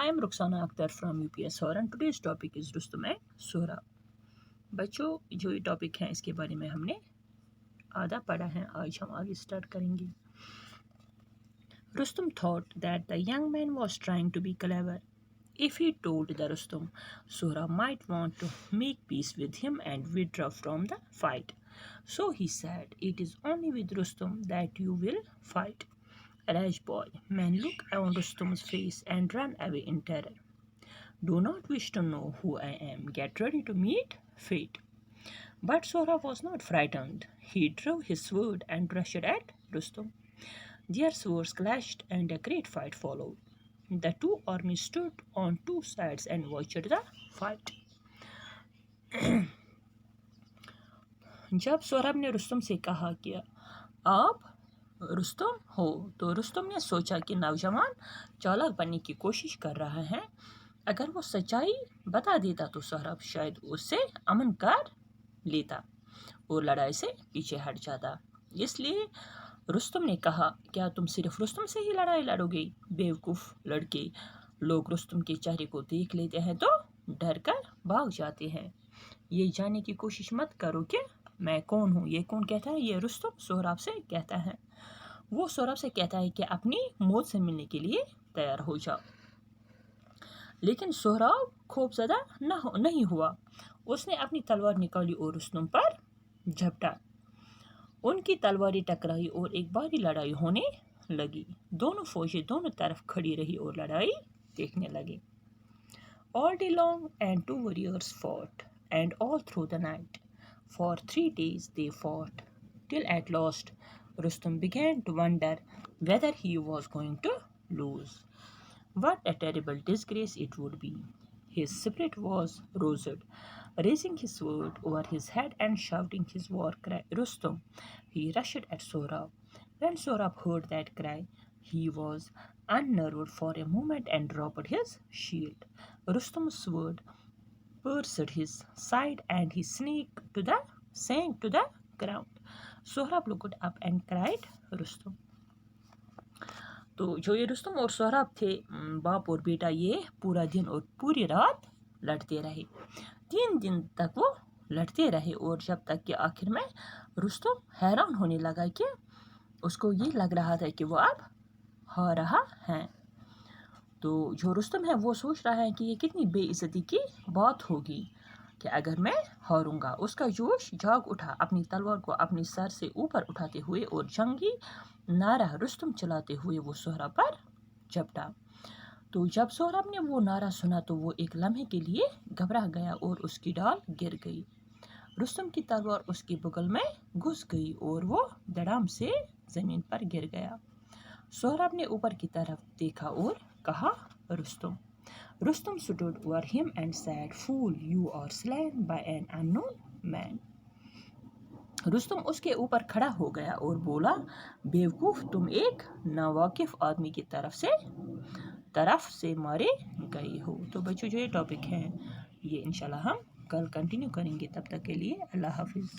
I am Ruxana Akhtar from UPS और today's topic is Rustam and Sohrab. बच्चों, जो ये टॉपिक है इसके बारे में हमने आधा पढ़ा है, आज हम आगे स्टार्ट करेंगे। Rustam thought that the young man was trying to be clever. If he told the Rustam, Sohrab might want to make peace with him and withdraw from the fight. So he said, "It is only with Rustam that you will fight." Rash boy, man look on Rustam's face and run away in terror. Do not wish to know who I am. Get ready to meet fate. But Sohrab was not frightened. He drew his sword and rushed at Rustam. Their swords clashed and a great fight followed. The two armies stood on two sides and watched the fight. जब सोहराब ने रुस्तम से कहा कि आप रुस्तम हो, तो रुस्तम ने सोचा कि नौजवान चालाक बनने की कोशिश कर रहा है। अगर वो सच्चाई बता देता तो सोहराब शायद उससे अमन कर लेता और लड़ाई से पीछे हट जाता। इसलिए रुस्तम ने कहा, क्या तुम सिर्फ रुस्तम से ही लड़ाई लड़ोगे? बेवकूफ़ लड़के, लोग रुस्तम के चेहरे को देख लेते हैं तो डर कर भाग जाते हैं। ये जानने की कोशिश मत करो कि मैं कौन हूँ। ये कौन कहता है? ये रुस्तम सोहराब से कहता है। वो सोहराब से कहता है कि अपनी मौत से मिलने के लिए तैयार हो जाओ। लेकिन सोहराब खौफज़दा नहीं हुआ। उसने अपनी तलवार निकाली और रुस्तम पर झपटा। उनकी तलवारें टकराई और एक भारी लड़ाई होने लगी। दोनों फौजें दोनों तरफ खड़ी रही और लड़ाई देखने लगे। All day long and two warriors fought, and all through the night. For 3 days they fought, till at last Rustam began to wonder whether he was going to lose. What a terrible disgrace it would be. His spirit was roused, raising his sword over his head and shouting his war cry, "Rustam!" He rushed at Sohrab. When Sohrab heard that cry, he was unnerved for a moment and dropped his shield. Rustam's sword pierced his side and he sank to the ground. Sohrab looked up and cried, "Rustam!" तो जो ये रुस्तम और सोहराब थे, बाप और बेटा, ये पूरा दिन और पूरी रात लड़ते रहे। 3 दिन तक वो लड़ते रहे और जब तक कि आखिर में रुस्तम हैरान होने लगा कि उसको ये लग रहा था कि वो अब हार रहा है। तो जो रुस्तम है वो सोच रहा है कि ये कितनी बेइज्जती की बात होगी कि अगर मैं हारूंगा। उसका जोश जाग उठा। अपनी तलवार को अपने सर से ऊपर उठाते हुए और जंगी नारा रुस्तम चलाते हुए वो सोहराब पर झपटा। तो जब सोहराब ने वो नारा सुना तो वो एक लम्हे के लिए घबरा गया और उसकी डाल गिर गई। रुस्तम की तलवार उसके बगल में घुस गई और वो धड़ाम से जमीन पर गिर गया। सोहराब ने ऊपर की तरफ देखा और कहा, "Rustam!" Rustam stood over him and said, "Fool, you are slain by an unknown man." Rustam उसके ऊपर खड़ा हो गया और बोला, बेवकूफ़, तुम एक नावाकिफ आदमी की तरफ से मारे गए हो। तो बच्चों, जो ये टॉपिक है ये इंशाल्लाह हम कल कंटिन्यू करेंगे। तब तक के लिए अल्लाह हाफिज़।